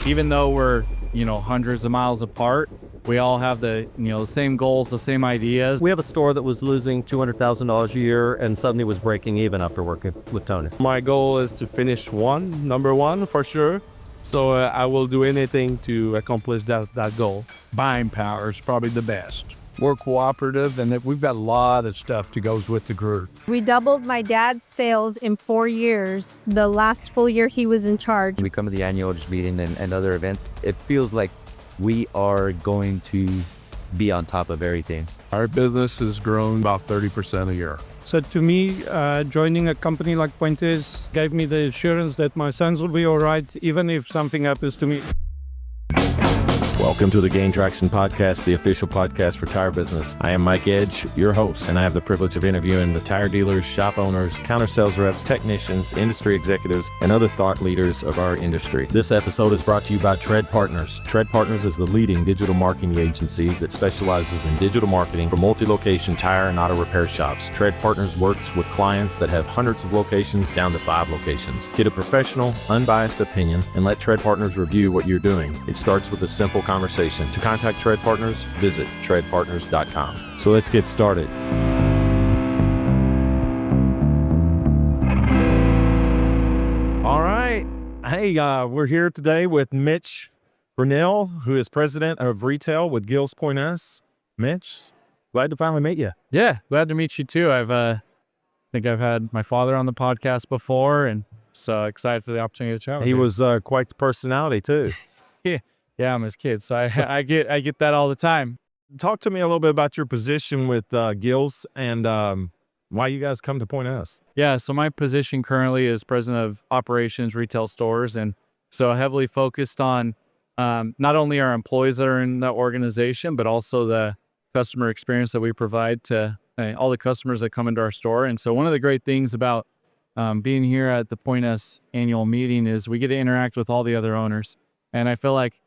even though we're, hundreds of miles apart, we all have the same goals, the same ideas. We have a store that was losing $200,000 a year and suddenly was breaking even after working with Tony. My goal is to finish number one for sure. So I will do anything to accomplish that goal. Buying power is probably the best. We're cooperative, and we've got a lot of stuff that goes with the group. We doubled my dad's sales in 4 years, the last full year he was in charge. We come to the annual meeting and other events. It feels like we are going to be on top of everything. Our business has grown about 30% a year. So to me, joining a company like Pointes gave me the assurance that my sons will be all right, even if something happens to me. Welcome to the Gain Traction Podcast, the official podcast for tire business. I am Mike Edge, your host, and I have the privilege of interviewing the tire dealers, shop owners, counter sales reps, technicians, industry executives, and other thought leaders of our industry. This episode is brought to you by Tread Partners. Tread Partners is the leading digital marketing agency that specializes in digital marketing for multi-location tire and auto repair shops. Tread Partners works with clients that have hundreds of locations down to 5 locations. Get a professional, unbiased opinion and let Tread Partners review what you're doing. It starts with a simple conversation. To contact Tread Partners, visit treadpartners.com. So let's get started. All right. Hey, we're here today with Mitch Bruneel, who is president of retail with Gills Pointes. Mitch, glad to finally meet you. Yeah, glad to meet you too. I think I've had my father on the podcast before, and so excited for the opportunity to chat with He you. was quite the personality too. Yeah, I'm his kid, so I get that all the time. Talk to me a little bit about your position with Gills and why you guys come to Pointes. Yeah, so my position currently is president of operations retail stores, and so heavily focused on not only our employees that are in the organization, but also the customer experience that we provide to all the customers that come into our store. And so one of the great things about being here at the Pointes annual meeting is we get to interact with all the other owners. And I feel like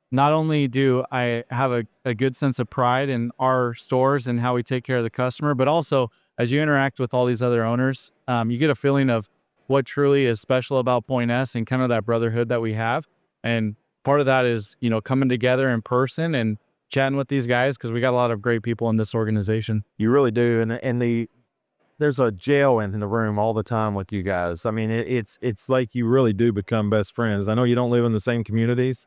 not only do I have a good sense of pride in our stores and how we take care of the customer, but also as you interact with all these other owners, you get a feeling of what truly is special about Pointes and kind of that brotherhood that we have. And part of that is, coming together in person and chatting with these guys, because we got a lot of great people in this organization. You really do. And there's a gel in the room all the time with you guys. I mean, it's like you really do become best friends. I know you don't live in the same communities,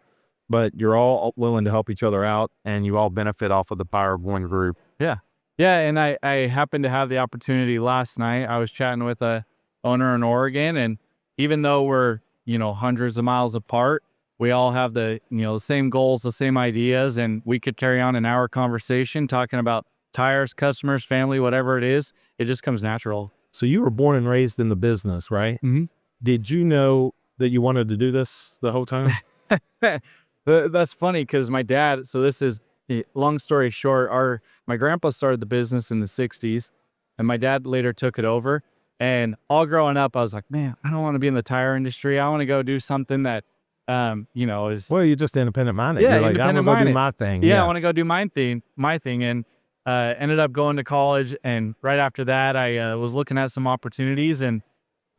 but you're all willing to help each other out, and you all benefit off of the power of one group. Yeah. Yeah, and I happened to have the opportunity last night. I was chatting with a owner in Oregon, and even though we're, hundreds of miles apart, we all have the, same goals, the same ideas, and we could carry on an hour conversation talking about tires, customers, family, whatever it is. It just comes natural. So you were born and raised in the business, right? Mm-hmm. Did you know that you wanted to do this the whole time? That's funny because my dad, so this is, long story short, my grandpa started the business in the 60s, and my dad later took it over. And all growing up, I was like, man, I don't want to be in the tire industry. I want to go do something that, is... Well, you're just independent-minded. Yeah, you're like, I'm going to go do my thing. Yeah, I want to go do my thing. And ended up going to college. And right after that, I was looking at some opportunities, and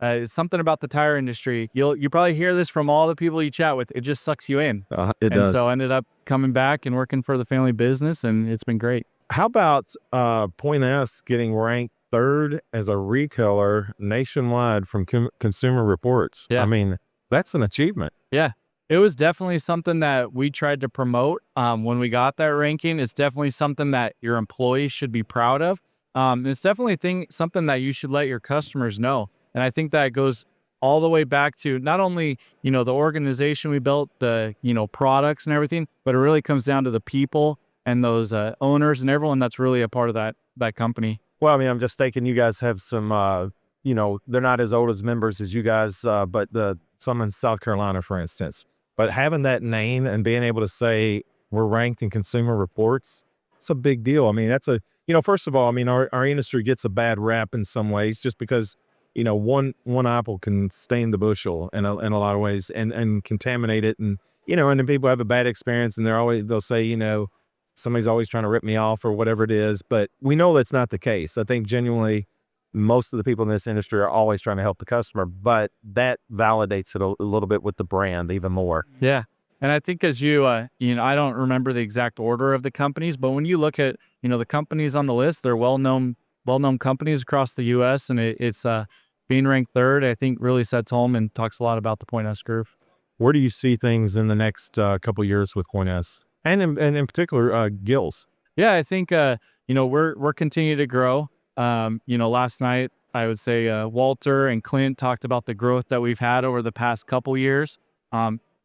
it's something about the tire industry. You probably hear this from all the people you chat with. It just sucks you in. It does. And so I ended up coming back and working for the family business, and it's been great. How about Pointes getting ranked 3rd as a retailer nationwide from Consumer Reports? Yeah. I mean, that's an achievement. Yeah. It was definitely something that we tried to promote when we got that ranking. It's definitely something that your employees should be proud of. It's definitely something that you should let your customers know. And I think that goes all the way back to not only, the organization we built, the, products and everything, but it really comes down to the people and those owners and everyone that's really a part of that company. Well, I mean, I'm just thinking you guys have some, they're not as old as members as you guys, but some in South Carolina, for instance. But having that name and being able to say we're ranked in Consumer Reports, it's a big deal. I mean, that's first of all, I mean, our industry gets a bad rap in some ways just because, one apple can stain the bushel in a lot of ways and contaminate it. And, and then people have a bad experience and they'll say, somebody's always trying to rip me off or whatever it is. But we know that's not the case. I think genuinely most of the people in this industry are always trying to help the customer, but that validates it a little bit with the brand even more. Yeah. And I think as you, I don't remember the exact order of the companies, but when you look at, the companies on the list, they're well-known companies across the U.S. And it's being ranked third, I think really sets home and talks a lot about the Point S Group. Where do you see things in the next couple years with Point S, and in particular Gills? Yeah, I think we're continuing to grow. Last night I would say Walter and Clint talked about the growth that we've had over the past couple years.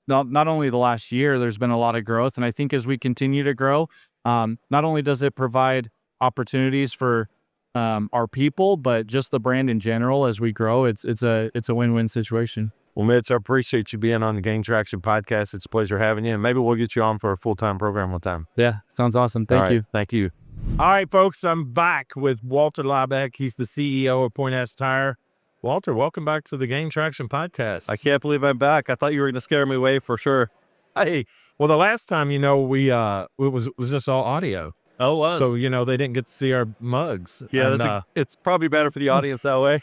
Not only the last year, there's been a lot of growth, and I think as we continue to grow, not only does it provide opportunities for our people, but just the brand in general as we grow. It's a win-win situation. Well, Mitch, I appreciate you being on the Gain Traction podcast. It's a pleasure having you, and maybe we'll get you on for a full-time program one time. Yeah, sounds awesome. Thank you. Thank you. All right, folks, I'm back with Walter Lybeck. He's the CEO of Point S Tire. Walter, welcome back to the Gain Traction podcast. I can't believe I'm back. I thought you were going to scare me away for sure. Hey, well, the last time, it was just all audio. Oh, it was. So, they didn't get to see our mugs. Yeah, and, it's probably better for the audience that way.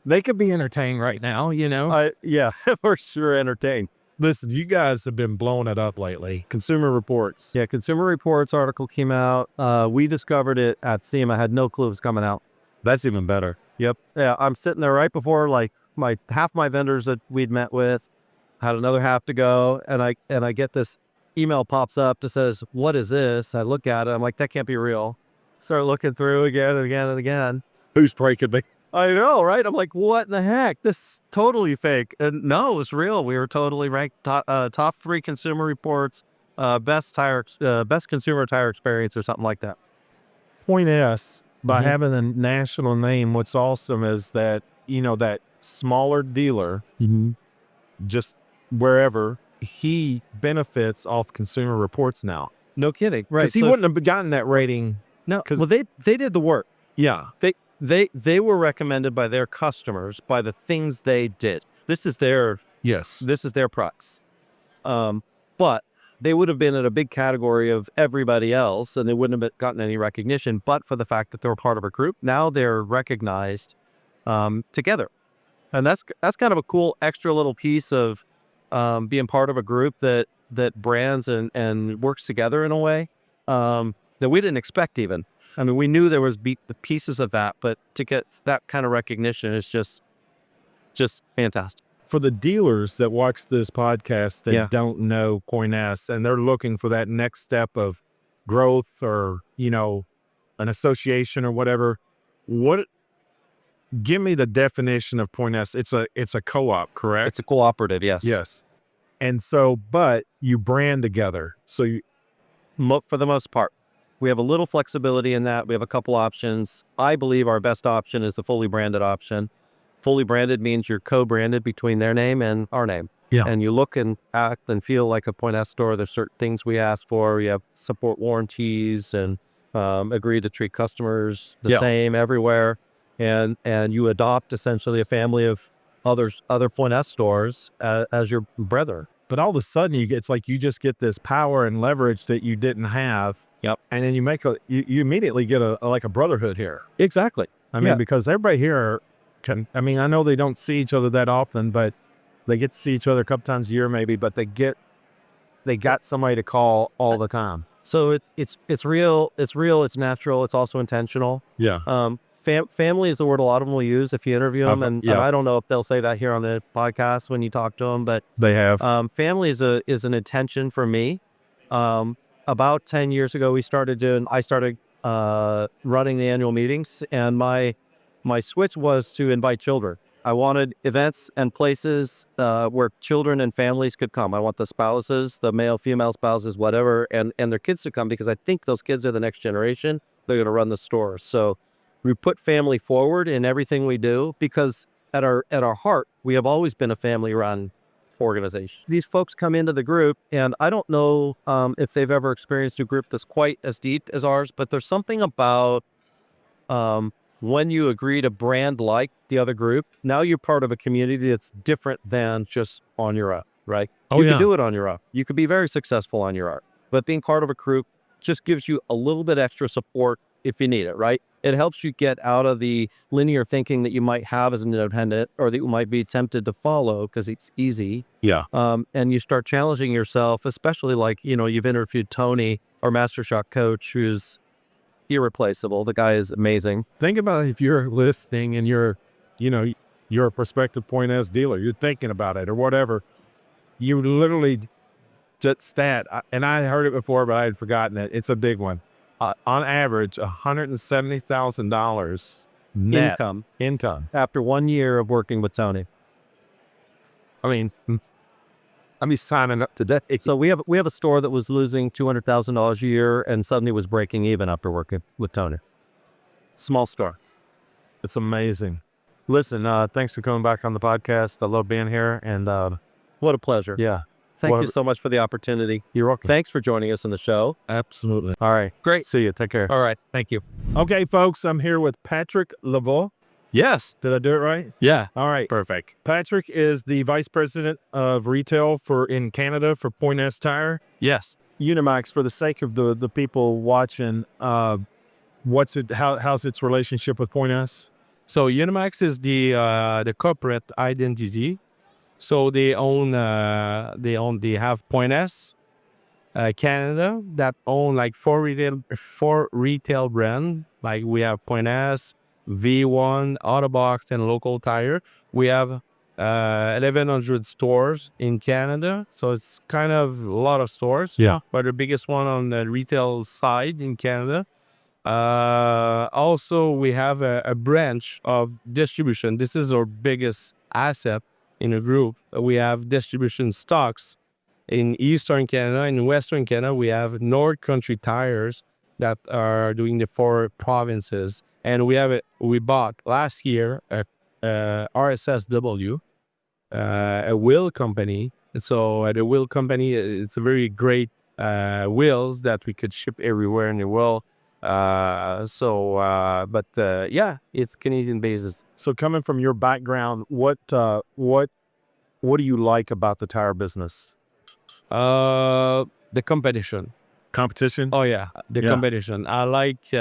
they could be entertained right now, Yeah, for sure entertained. Listen, you guys have been blowing it up lately. Consumer Reports. Yeah, Consumer Reports article came out. We discovered it at SEMA. I had no clue it was coming out. That's even better. Yep. Yeah, I'm sitting there right before half my vendors that we'd met with, had another half to go, and I get this email pops up that says, "What is this?" I look at it. I'm like, that can't be real. Start looking through again and again and again. Who's breaking me? I know, right? I'm like, what in the heck? This is totally fake. And no, it's real. We were totally ranked top 3 Consumer Reports, best consumer tire experience or something like that. Point S, by having a national name, what's awesome is that, that smaller dealer, just wherever, he benefits off Consumer Reports now. No kidding. Right. Because he wouldn't have gotten that rating. No, well, they did the work. Yeah. They were recommended by their customers by the things they did. This is their price. But they would have been in a big category of everybody else, and they wouldn't have gotten any recognition. But for the fact that they were part of a group, now they're recognized together, and that's kind of a cool extra little piece of being part of a group that brands and works together in a way that we didn't expect even. I mean, we knew there was the pieces of that, but to get that kind of recognition is just fantastic. For the dealers that watch this podcast that don't know Point S and they're looking for that next step of growth or, an association or whatever, give me the definition of Point S. It's a co-op, correct? It's a cooperative, yes. Yes. And so, but you brand together. So for the most part. We have a little flexibility in that. We have a couple options. I believe our best option is the fully branded option. Fully branded means you're co-branded between their name and our name. Yeah. And you look and act and feel like a Point S store. There's certain things we ask for. We have support warranties and agree to treat customers the same everywhere. And you adopt essentially a family of other Point S stores as your brother. But all of a sudden it's like you just get this power and leverage that you didn't have. Yep. And then you immediately get a brotherhood here. Exactly. I mean, because everybody here I know they don't see each other that often, but they get to see each other a couple times a year maybe, but they got somebody to call all the time. So it's real, it's natural, it's also intentional. Yeah. Family is the word a lot of them will use if you interview them, and I don't know if they'll say that here on the podcast when you talk to them, but they have. Family is an intention for me. About 10 years ago, I started running the annual meetings, and my switch was to invite children. I wanted events and places where children and families could come. I want the spouses, the male, female spouses, whatever, and their kids to come, because I think those kids are the next generation. They're going to run the stores. So we put family forward in everything we do, because at our heart, we have always been a family-run organization. These folks come into the group, and I don't know if they've ever experienced a group that's quite as deep as ours, but there's something about when you agree to brand like the other group, now you're part of a community that's different than just on your own, right? You can do it on your own. You could be very successful on your own, but being part of a group just gives you a little bit extra support if you need it, right? It helps you get out of the linear thinking that you might have as an independent or that you might be tempted to follow because it's easy. Yeah. And you start challenging yourself, especially like, you've interviewed Tony, our master shop coach, who's irreplaceable. The guy is amazing. Think about if you're listening and you're a prospective Point S dealer, you're thinking about it or whatever. You literally just stat, and I heard it before, but I had forgotten it. It's a big one. On average, $170,000 net income After 1 year of working with Tony. I mean, I'm signing up to that. So we have a store that was losing $200,000 a year and suddenly was breaking even after working with Tony. Small store. It's amazing. Listen, thanks for coming back on the podcast. I love being here, and What a pleasure. yeah, Thank you so much for the opportunity. you're welcome. Thanks for joining us in the show. Absolutely. All right, Great. See you. Take care. All right. Thank you. Okay, folks, I'm here with Patrick Lavoie. Yes. Did I do it right? Yeah. All right. Perfect. Patrick is the vice president of retail in Canada for Point S Tire. Yes. Unimax, for the sake of the people watching, how's its relationship with Point S? So Unimax is the corporate identity. So they have Point S, Canada, that own like four retail brand. Like we have Point S, V1, Autobox, and Local Tire. We have 1,100 stores in Canada, so it's kind of a lot of stores. Yeah. But the biggest one on the retail side in Canada. Also, we have a branch of distribution. This is our biggest asset in the group. We have distribution stocks in Eastern Canada. In Western Canada, we have North Country Tires that are doing the 4 provinces. And we bought last year a RSSW, a wheel company. So the wheel company, it's a very great wheels that we could ship everywhere in the world. It's Canadian basis. So coming from your background, what do you like about the tire business? The competition. Competition? Oh yeah, the competition. I like.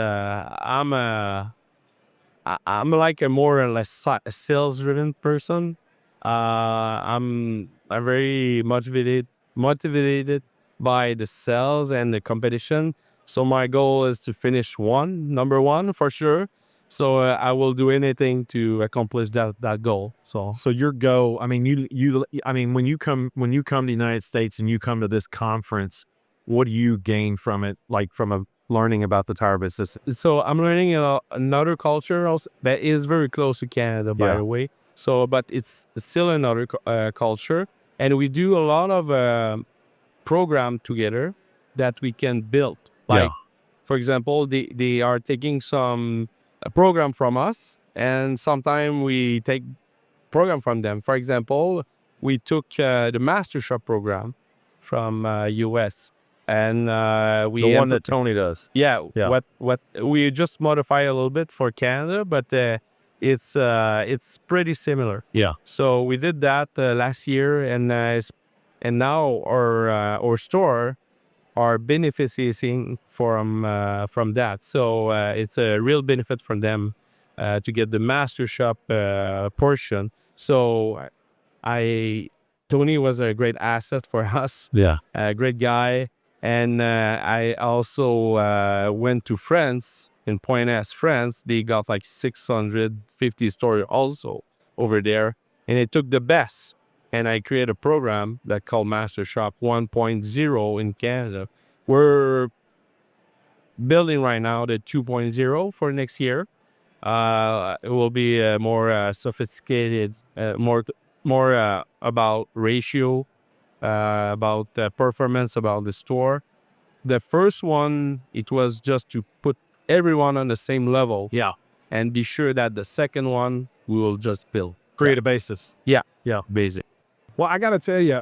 I'm like a more or less sales-driven person. I'm very motivated by the sales and the competition. So my goal is to finish number one for sure. So I will do anything to accomplish that goal. So your goal, I mean, when you come to the United States and you come to this conference, what do you gain from it, like from learning about the tire business? So I'm learning another culture also that is very close to Canada, by the way. So, but it's still another culture, and we do a lot of program together that we can build. Like, for example, they are taking a program from us, and sometimes we take program from them. For example, we took the Master Shop program from US, and the one that Tony does. Yeah. What we just modify a little bit for Canada, but it's pretty similar. Yeah. So we did that last year, and now our store are benefiting from that. So it's a real benefit for them to get the Master Shop portion. So Tony was a great asset for us. Yeah. A great guy. And I also went to France, in Point S, France. They got like 650 stores also over there. And they took the best. And I created a program that called Master Shop 1.0 in Canada. We're building right now the 2.0 for next year. It will be more sophisticated, more about ratio, about performance, about the store. The first one, it was just to put everyone on the same level. Yeah. And be sure that the second one, we will just build. Create a basis. Yeah. Yeah. Basic. Well, I got to tell you,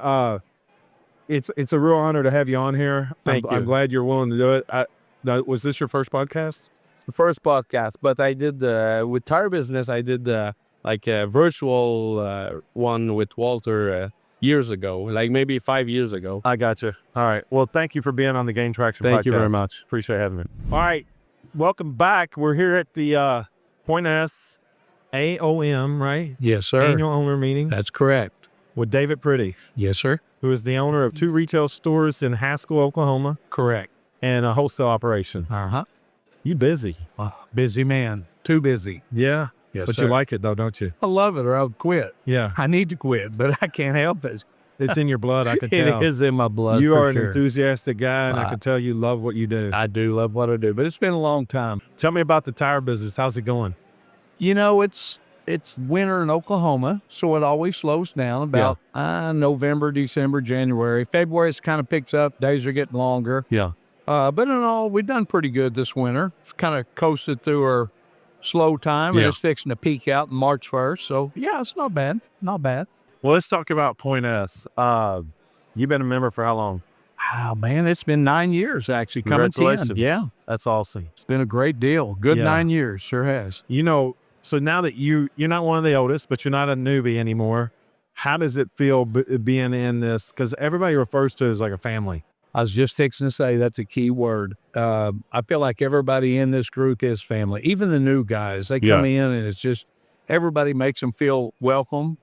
it's a real honor to have you on here. Thank you. I'm glad you're willing to do it. Was this your first podcast? The first podcast, but I did with Tire Business, I did like a virtual one with Walter years ago, like maybe 5 years ago. I got you. All right. Well, thank you for being on the Gain Traction podcast. Thank you very much. Appreciate having me. All right. welcome back. We're here at the Point S AOM, right? Yes, sir. Annual owner meeting That's correct. with David Priddy, Yes, sir. who is the owner of 2 retail stores in Haskell, Oklahoma, Correct. and a wholesale operation. Uh-huh. You busy? Busy man. Too busy. Yeah. Yes, But sir. you like it though, don't you? I love it or I'll quit. Yeah. I need to quit, but I can't help it. It's in your blood, I can tell. It is in my blood. You for are an sure. enthusiastic guy, and I can tell you love what you do. I do love what I do, but it's been a long time. Tell me about the tire business. How's it going? You know, it's winter in Oklahoma, so it always slows down about November, December, January. February it kind of picks up. Days are getting longer. Yeah. But in all, we've done pretty good this winter. Kind of coasted through our slow time, and Yeah. it's fixing to peak out in March 1st. So, yeah, it's not bad. Not bad. Well, let's talk about Point S. You've been a member for how long? Oh, man, it's been 9 years, actually, coming to Congratulations. end. Yeah, That's awesome. it's been a great deal. Good Yeah. 9 years, sure has. You know, so now that you're not one of the oldest, but you're not a newbie anymore, how does it feel being in this? Because everybody refers to it as like a family. I was just fixing to say that's a key word. I feel like everybody in this group is family. Even the new guys, they come in and it's just everybody makes them feel welcome,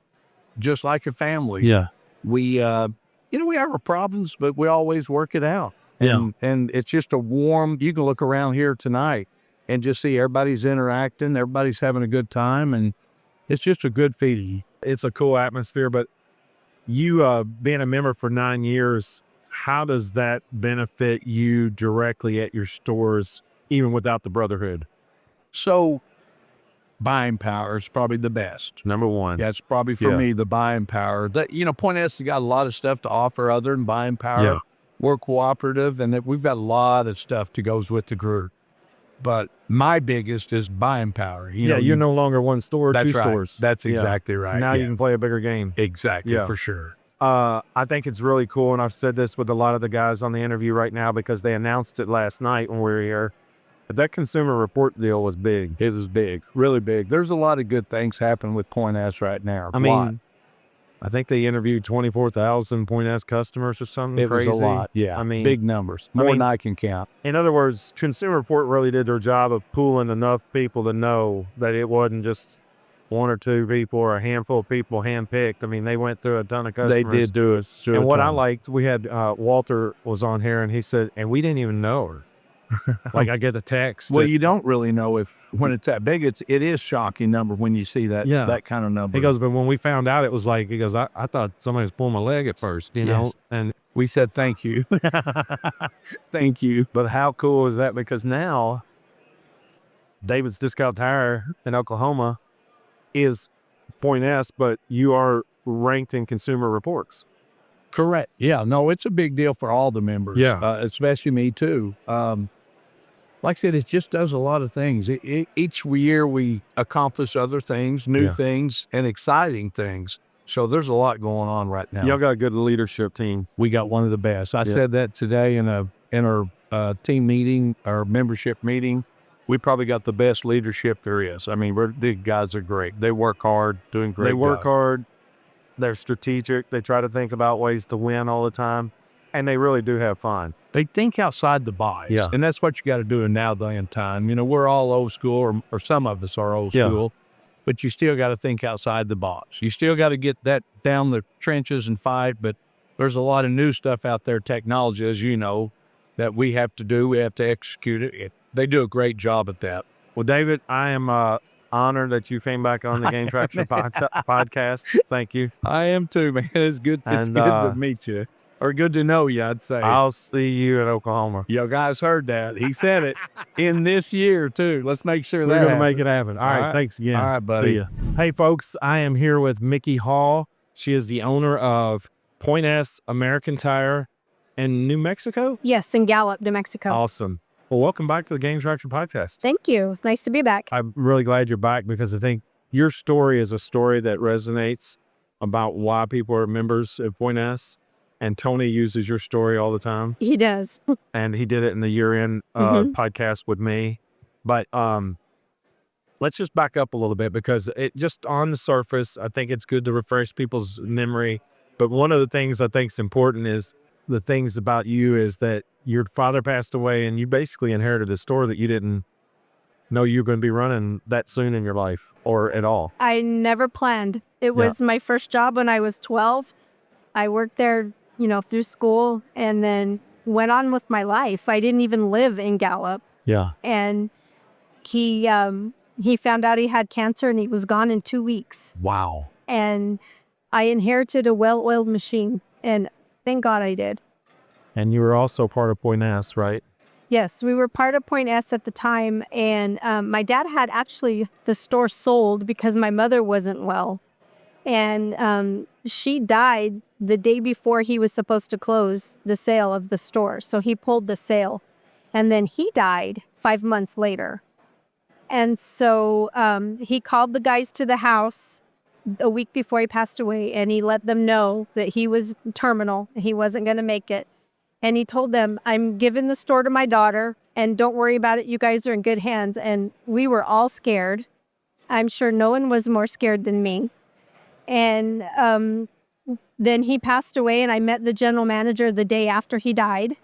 just like a family. Yeah. We, we have our problems, but we always work it out. And it's just a warm. You can look around here tonight and just see everybody's interacting, everybody's having a good time, and it's just a good feeling. It's a cool atmosphere, but you being a member for 9 years, how does that benefit you directly at your stores, even without the brotherhood? So buying power is probably the best. Number one. That's probably for me, the buying power. That Point S has got a lot of stuff to offer other than buying power. Yeah. We're cooperative, and that we've got a lot of stuff that goes with the group. But my biggest is buying power. You're no longer one store, that's 2 right. stores. That's exactly right. Now you can play a bigger game. Exactly, Yeah. for sure. I think it's really cool, and I've said this with a lot of the guys on the interview right now because they announced it last night when we were here. But that consumer report deal was big. It was big, really big. There's a lot of good things happening with Point S right now. I mean, I think they interviewed 24,000 Point S customers or something it crazy. was a lot. Yeah, I mean, big numbers, more than I can count. In other words, Consumer Report really did their job of pooling enough people to know that it wasn't just 1 or 2 people or a handful of people handpicked. I mean, they went through a ton of customers. They did do it. And what I liked, we had Walter was on here, and he said, and we didn't even know her. Like I get a text. Well, you don't really know when it's that big. It is shocking number when you see that that kind of number. He goes, but when we found out, it was like, he goes, I thought somebody was pulling my leg at first, you know? And we said, thank you. Thank you. But how cool is that? Because now David's Discount Tire in Oklahoma is Point S, but you are ranked in Consumer Reports. Correct. Yeah, no, it's a big deal for all the members. Yeah. Especially me too. Like I said, it just does a lot of things. Each year we accomplish other things, new things, and exciting things. So there's a lot going on right now. Y'all got a good leadership team. We got one of the best. I said that today in our team meeting, our membership meeting. We probably got the best leadership there is. I mean, the guys are great. They work hard, doing great. They work hard. They're strategic. They try to think about ways to win all the time. And they really do have fun. They think outside the box. Yeah. And that's what you got to do in now day and time. We're all old school, or some of us are old school, but you still got to think outside the box. You still got to get that down the trenches and fight. But there's a lot of new stuff out there, technology, as you know, that we have to do. We have to execute it. They do a great job at that. Well, David, I am honored that you came back on the Game Traction podcast. Thank you. I am too, man. It's good. It's And, good to meet you. Or good to know you, I'd say. I'll see you in Oklahoma. Yo guys heard that. He said it in this year, too. Let's make sure We're that going to make happens. it happen. All right. Thanks again. All right, buddy. See ya. Hey, folks. I am here with Mickie Hall. She is the owner of Point S American Tire in New Mexico. Yes, in Gallup, New Mexico. Awesome. Well, welcome back to the Game Traction podcast. Thank you. It's nice to be back. I'm really glad you're back because I think your story is a story that resonates about why people are members at Point S. And Tony uses your story all the time. He does. And he did it in the year-end podcast with me. But let's just back up a little bit because it just on the surface, I think it's good to refresh people's memory. But one of the things I think is important is the things about you is that your father passed away and you basically inherited a store that you didn't know you're going to be running that soon in your life or at all? I never planned. It was my first job when I was 12. I worked there, through school and then went on with my life. I didn't even live in Gallup. Yeah. And he found out he had cancer and he was gone in 2 weeks. Wow. And I inherited a well-oiled machine, and thank God I did. And you were also part of Point S, right? Yes, we were part of Point S at the time, and my dad had actually the store sold because my mother wasn't well. And she died the day before he was supposed to close the sale of the store. So he pulled the sale, and then he died 5 months later. And so he called the guys to the house a week before he passed away, and he let them know that he was terminal, he wasn't going to make it. And he told them, I'm giving the store to my daughter, and don't worry about it. You guys are in good hands. And we were all scared. I'm sure no one was more scared than me. And then he passed away, and I met the general manager the day after he died.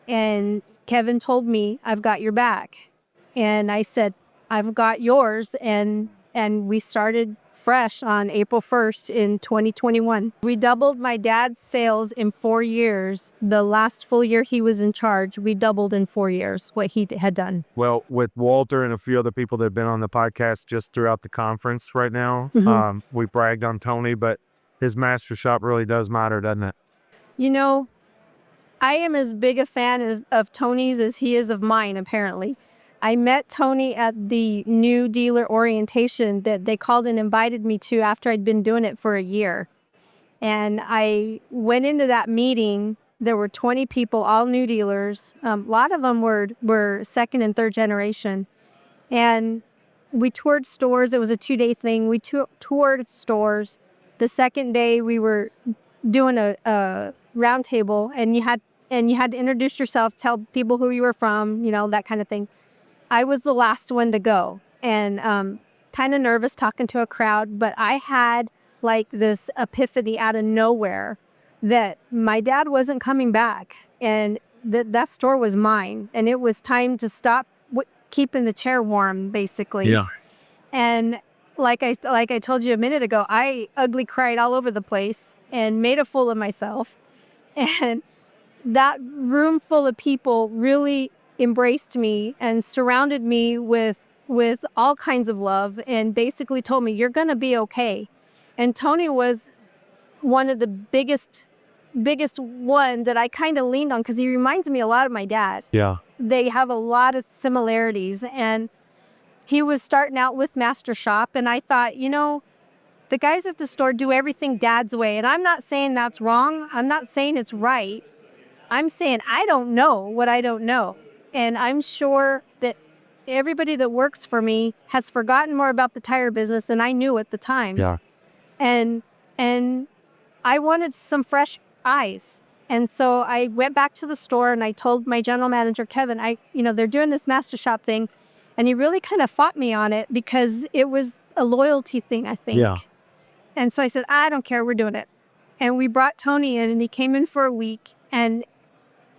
And Kevin told me, I've got your back. And I said, I've got yours. And we started fresh on April 1st in 2021. We doubled my dad's sales in 4 years. The last full year he was in charge, we doubled in 4 years what he had done. Well, with Walter and a few other people that have been on the podcast just throughout the conference right now, we bragged on Tony, but his master shop really does matter, doesn't it? I am as big a fan of Tony's as he is of mine, apparently. I met Tony at the new dealer orientation that they called and invited me to after I'd been doing it for a year. And I went into that meeting. There were 20 people, all new dealers. A lot of them were second and third generation. And we toured stores. It was a 2-day thing. We toured stores. The second day we were doing a round table, and you had to introduce yourself, tell people who you were from, that kind of thing. I was the last one to go, and kind of nervous talking to a crowd, but I had like this epiphany out of nowhere that my dad wasn't coming back, and that store was mine, and it was time to stop keeping the chair warm, basically. Yeah. And like I told you a minute ago, I ugly cried all over the place and made a fool of myself, and that room full of people really embraced me and surrounded me with all kinds of love and basically told me, you're going to be okay. And Tony was one of the biggest one that I kind of leaned on because he reminds me a lot of my dad. Yeah. They have a lot of similarities, and he was starting out with Master Shop, and I thought, the guys at the store do everything Dad's way. And I'm not saying that's wrong. I'm not saying it's right. I'm saying I don't know what I don't know. And I'm sure that everybody that works for me has forgotten more about the tire business than I knew at the time. Yeah. And I wanted some fresh eyes. And so I went back to the store and I told my general manager, Kevin, they're doing this Master Shop thing. And he really kind of fought me on it because it was a loyalty thing, I think. Yeah. And so I said, I don't care, we're doing it. And we brought Tony in, and he came in for a week, and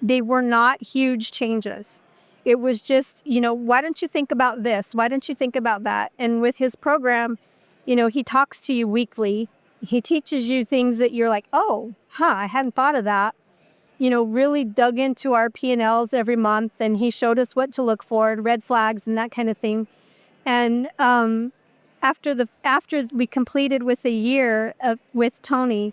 they were not huge changes. It was just, why don't you think about this? Why don't you think about that? And with his program, he talks to you weekly. He teaches you things that you're like, oh, I hadn't thought of that. Really dug into our P&Ls every month, and he showed us what to look for, red flags and that kind of thing. And after we completed with a year with Tony,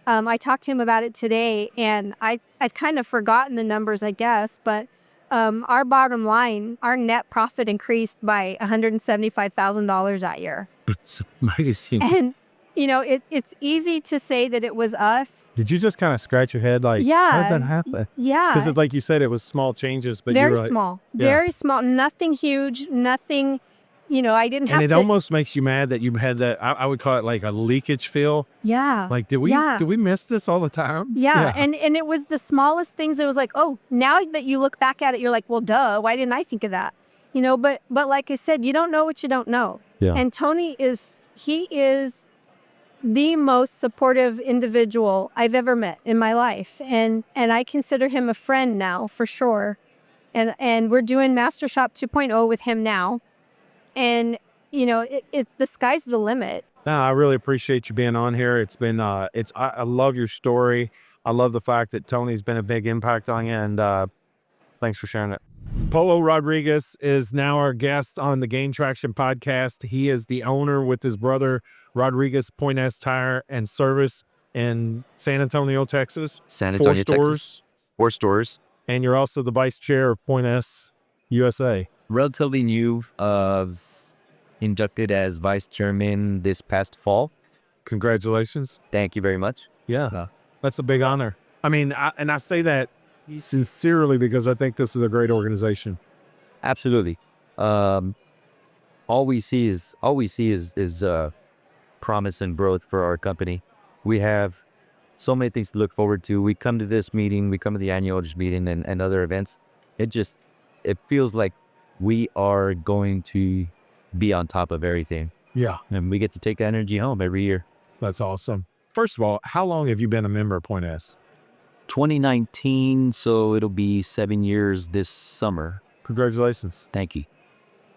I talked to him about it today, and I'd kind of forgotten the numbers, I guess, but our bottom line, our net profit increased by $175,000 that year. It's amazing. And, it's easy to say that it was us. Did you just kind of scratch your head like, Yeah. how did that happen? Yeah. Because it's like you said, it was small changes, but Very you're right. small. Yeah. Very small. Nothing huge. Nothing, I didn't have And it to. almost makes you mad that you had that, I would call it like a leakage feel. Yeah. Like, did we miss this all the time? Yeah. And it was the smallest things. It was like, oh, now that you look back at it, you're like, well, duh, why didn't I think of that? But like I said, you don't know what you don't know. Yeah. And Tony is the most supportive individual I've ever met in my life. And I consider him a friend now, for sure. And we're doing Master Shop 2.0 with him now. and the sky's the limit. No, I really appreciate you being on here. It's been, I love your story. I love the fact that Tony's been a big impact on you, and thanks for sharing it. Polo Rodriguez is now our guest on the Gain Traction podcast. He is the owner with his brother, Rodriguez Point S Tire and Service in San Antonio, Texas. San Antonio, 4 stores. Texas. 4 stores. And you're also the vice chair of Point S USA. Relatively new, inducted as vice chairman this past fall. Congratulations. Thank you very much. Yeah, that's a big honor. I mean, I say that sincerely because I think this is a great organization. Absolutely. All we see is promise and growth for our company. We have so many things to look forward to. We come to this meeting, we come to the annual meeting and other events. It feels like we are going to be on top of everything. Yeah. And we get to take that energy home every year. That's awesome. First of all, how long have you been a member of Point S? 2019, so it'll be 7 years this summer. Congratulations. Thank you.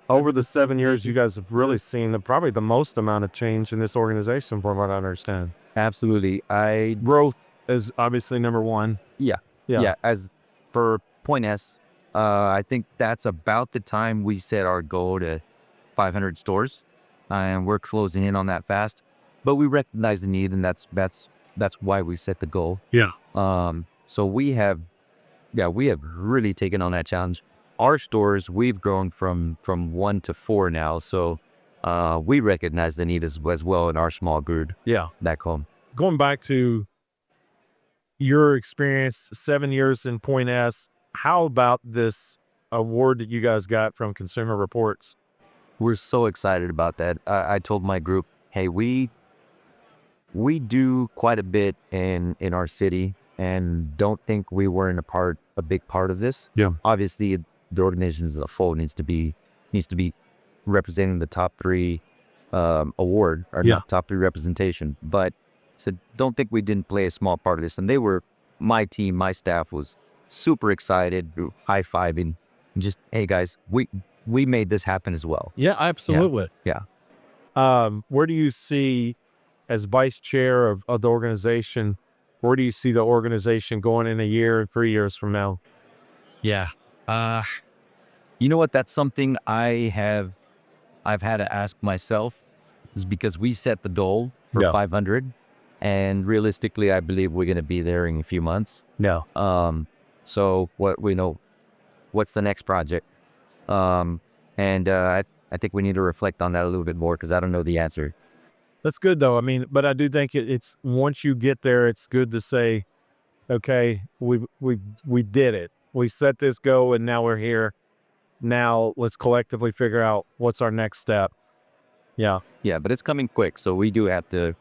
Over the 7 years, you guys have really seen probably the most amount of change in this organization, from what I understand. Absolutely. Growth is obviously number one. Yeah. As for Point S, I think that's about the time we set our goal to 500 stores, and we're closing in on that fast. But we recognize the need, and that's why we set the goal. Yeah. So we have really taken on that challenge. Our stores, we've grown from 1 to 4 now, so we recognize the need as well in our small group. Yeah. Back home. Going back to your experience, 7 years in Point S, how about this award that you guys got from Consumer Reports? We're so excited about that. I told my group, hey, we do quite a bit in our city, and don't think we weren't a big part of this. Yeah. Obviously, the organization as a whole needs to be representing the top 3 award, or not top 3 representation. But so don't think we didn't play a small part of this. And my team, my staff was super excited, high-fiving, and just, hey guys, we made this happen as well. Yeah, absolutely. Yeah. Where do you see, as vice chair of the organization, where do you see the organization going in a year and 3 years from now? Yeah. You know what? That's something I've had to ask myself, is because we set the goal for 500, and realistically, I believe we're going to be there in a few months. No. So what's the next project? I think we need to reflect on that a little bit more, because I don't know the answer. That's good though. I mean, but I do think it's once you get there, it's good to say, okay, we did it. We set this goal, and now we're here. Now let's collectively figure out what's our next step. Yeah. Yeah, but it's coming quick, so we do have to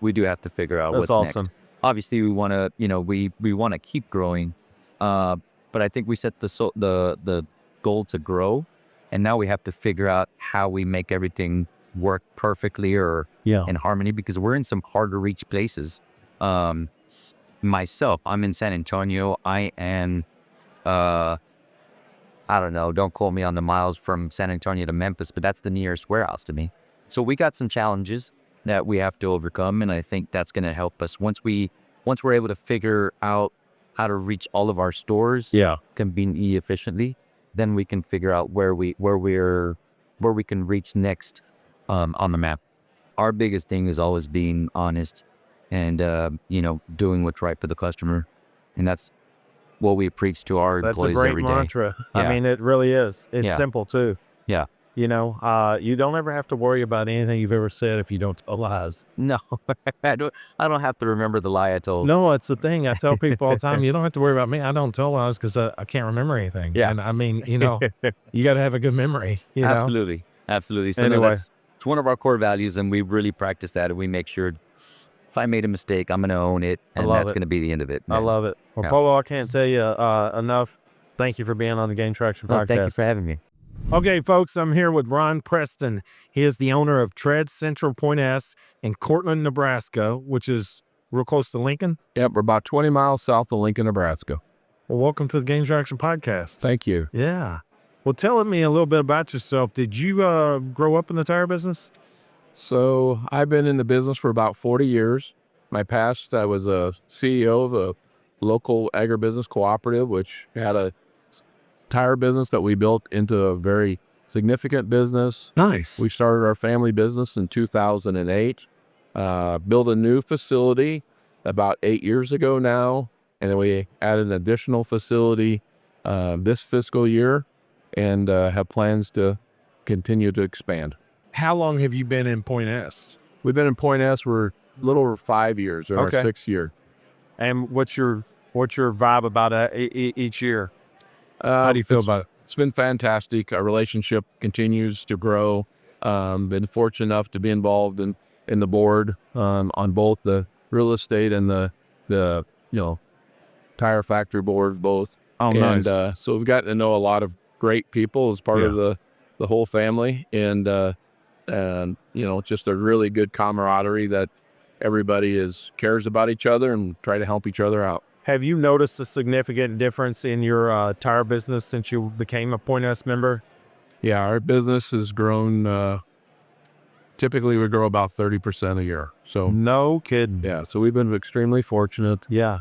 figure out That's what's awesome. next. Obviously, we want to, we want to keep growing, but I think we set the goal to grow, and now we have to figure out how we make everything work perfectly or in harmony, because we're in some hard to reach places. Myself, I'm in San Antonio. I am, I don't know, don't quote me on the miles from San Antonio to Memphis, but that's the nearest warehouse to me. So we got some challenges that we have to overcome, and I think that's going to help us once we're able to figure out how to reach all of our stores conveniently, efficiently. Then we can figure out where we can reach next on the map. Our biggest thing is always being honest and doing what's right for the customer, and that's what we preach to our employees every day. That's a great mantra. Yeah. I mean, it really is. It's simple too. Yeah. You don't ever have to worry about anything you've ever said if you don't tell lies. No, I don't have to remember the lie I told. No, it's the thing. I tell people all the time, you don't have to worry about me. I don't tell lies because I can't remember anything. Yeah. And I mean, you got to have a good memory. Absolutely. So Anyway. it's one of our core values, and we really practice that, and we make sure if I made a mistake, I'm going to own it, and that's going to be the end of it. I love it. Well, Polo, I can't tell you enough. Thank you for being on the Gain Traction podcast. Thank you for having me. Okay, folks, I'm here with Ron Preston. He is the owner of Tread Central Point S in Cortland, Nebraska, which is real close to Lincoln. Yep, we're about 20 miles south of Lincoln, Nebraska. Well, welcome to the Gain Traction podcast. Thank you. Yeah. Well, tell me a little bit about yourself. Did you grow up in the tire business? So I've been in the business for about 40 years. My past, I was a CEO of a local agribusiness cooperative, which had a tire business that we built into a very significant business. Nice. We started our family business in 2008, built a new facility about 8 years ago now, and then we added an additional facility this fiscal year, and have plans to continue to expand. How long have you been in Point S? We've been in Point S for a little over 5 years, in our 6th year. And what's your vibe about each year? How do you feel about it? It's been fantastic. Our relationship continues to grow. Been fortunate enough to be involved in the board on both the real estate and the tire factory boards, both. Oh, and, nice. so we've gotten to know a lot of great people as part of the whole family, and just a really good camaraderie that everybody cares about each other and try to help each other out. Have you noticed a significant difference in your tire business since you became a Point S member? Yeah, our business has grown. Typically, we grow about 30% a year. So No kidding. yeah, so we've been extremely fortunate Yeah.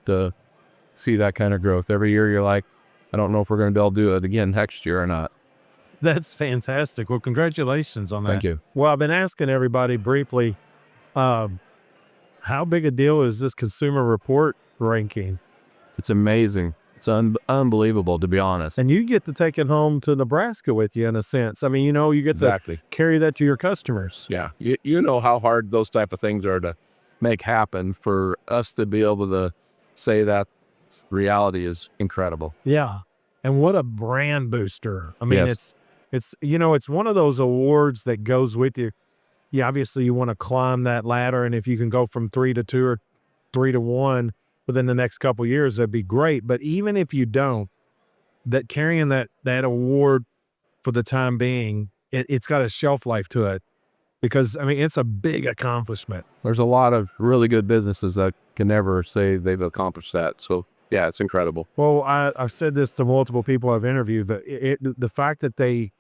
to see that kind of growth. Every year, you're like, I don't know if we're going to be able to do it again next year or not. That's fantastic. Well, congratulations on that. Thank you. Well, I've been asking everybody briefly, how big a deal is this Consumer Report ranking? It's amazing. It's unbelievable, to be honest. And you get to take it home to Nebraska with you in a sense. I mean, you get Exactly. to carry that to your customers. Yeah, you know how hard those type of things are to make happen. For us to be able to say that reality is incredible. Yeah. And what a brand booster. I mean, Yes. it's one of those awards that goes with you. Yeah, obviously you want to climb that ladder, and if you can go from 3 to 2 or 3 to 1 within the next couple of years, that'd be great. But even if you don't, that carrying that award for the time being, it's got a shelf life to it, because I mean, it's a big accomplishment. There's a lot of really good businesses that can never say they've accomplished that. So yeah, it's incredible. Well, I've said this to multiple people I've interviewed, that the fact that the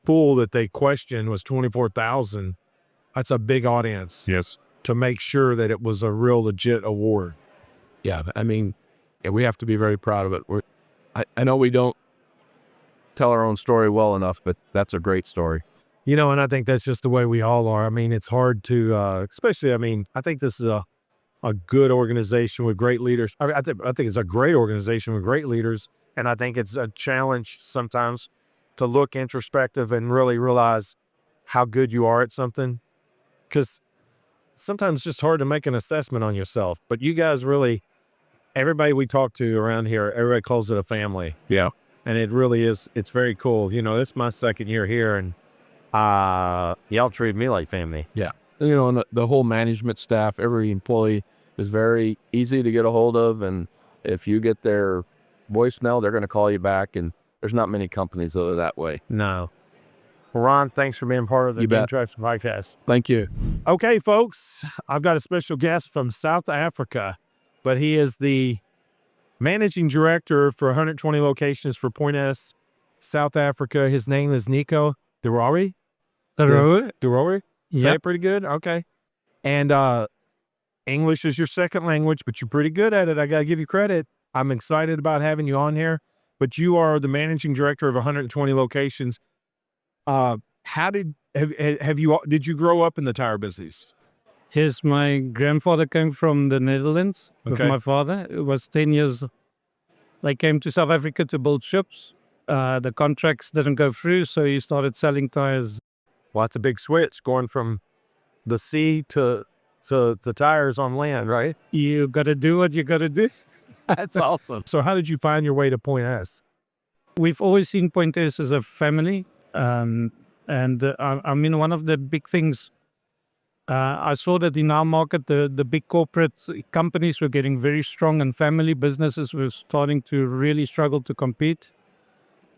pool that they questioned was 24,000, that's a big audience. Yes. To make sure that it was a real legit award. Yeah, I mean, we have to be very proud of it. I know we don't tell our own story well enough, but that's a great story. And I think that's just the way we all are. I mean, it's hard to, especially, I think this is a good organization with great leaders. I think it's a great organization with great leaders, and I think it's a challenge sometimes to look introspective and really realize how good you are at something, because sometimes it's just hard to make an assessment on yourself. But you guys really, everybody we talk to around here, everybody calls it a family. Yeah. And it really is. It's very cool. It's my 2nd year here, and y'all treat me like family. Yeah. And the whole management staff, every employee is very easy to get a hold of. And if you get their voicemail, they're going to call you back. And there's not many companies that are that way. No. Well, Ron, thanks for being part of the You Game bet. Traction Podcast. Thank you. Okay, folks, I've got a special guest from South Africa, but he is the managing director for 120 locations for Point S, South Africa. His name is Nico De Rouwe. De Rouwe? De Rouwe? Say Yep. it pretty good? Okay. And English is your second language, but you're pretty good at it. I got to give you credit. I'm excited about having you on here, but you are the managing director of 120 locations. Did you grow up in the tire business? Yes, my grandfather came from the Netherlands with Okay. my father. It was 10 years. They came to South Africa to build ships. The contracts didn't go through, so he started selling tires. Well, that's a big switch going from the sea to tires on land, right? You got to do what you got to do. That's awesome. So how did you find your way to Point S? We've always seen Point S as a family. One of the big things, I saw that in our market, the big corporate companies were getting very strong, and family businesses were starting to really struggle to compete.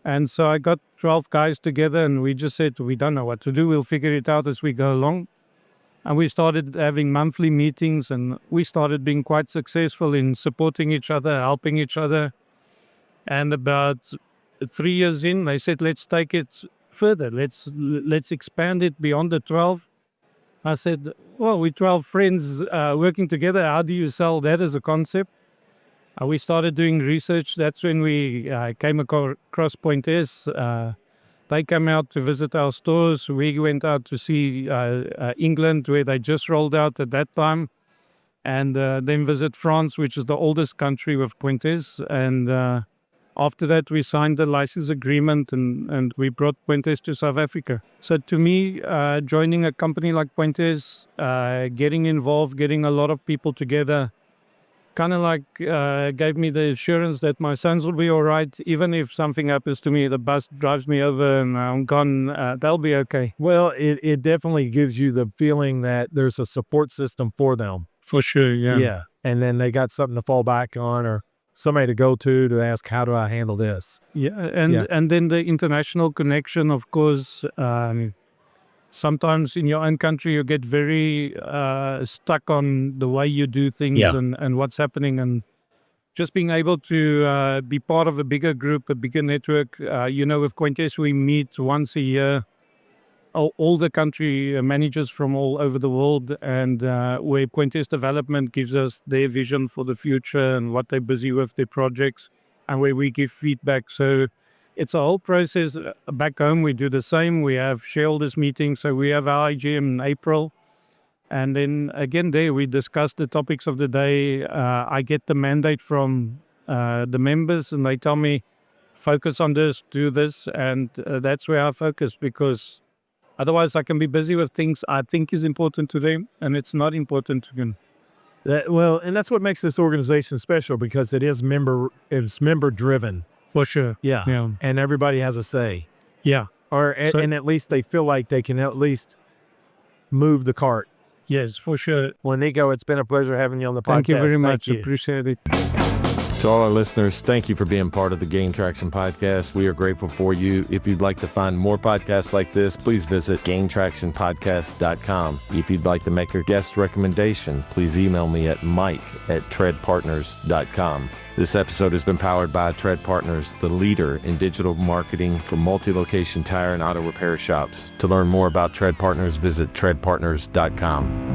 And so I got 12 guys together, and we just said, we don't know what to do. We'll figure it out as we go along. And we started having monthly meetings, and we started being quite successful in supporting each other, helping each other. And about 3 years in, they said, let's take it further. Let's expand it beyond the 12. I said, well, we're 12 friends working together. How do you sell that as a concept? We started doing research. That's when we came across Point S. They came out to visit our stores. We went out to see England, where they just rolled out at that time, and then visit France, which is the oldest country with Point S. And after that, we signed the license agreement, and we brought Point S to South Africa. So to me, joining a company like Point S, getting involved, getting a lot of people together, kind of like gave me the assurance that my sons will be all right. Even if something happens to me, the bus drives me over and I'm gone, they'll be okay. Well, it definitely gives you the feeling that there's a support system for them. For sure, yeah. Yeah. And then they got something to fall back on, or somebody to go to ask, how do I handle this? Yeah, and then the international connection, of course. Sometimes in your own country, you get very stuck on the way you do things and what's happening. And just being able to be part of a bigger group, a bigger network. With Point S, we meet once a year, all the country managers from all over the world, and where Point S Development gives us their vision for the future and what they're busy with, their projects, and where we give feedback. So it's a whole process. Back home, we do the same. We have shareholders meetings. So we have our IGM in April. And then again there, we discuss the topics of the day. I get the mandate from the members, and they tell me, focus on this, do this. And that's where I focus, because otherwise I can be busy with things I think is important to them, and it's not important to them. And that's what makes this organization special, because it's member driven. For sure. Yeah. And everybody has a say. Yeah. And at least they feel like they can at least move the cart. Yes, for sure. Well, Nico, it's been a pleasure having you on the podcast. Thank you very much. You. Appreciate it. To all our listeners, thank you for being part of the Gain Traction podcast. We are grateful for you. If you'd like to find more podcasts like this, please visit gaintractionpodcast.com. If you'd like to make a guest recommendation, please email me at mike@treadpartners.com. This episode has been powered by Tread Partners, the leader in digital marketing for multi-location tire and auto repair shops. To learn more about Tread Partners, visit treadpartners.com.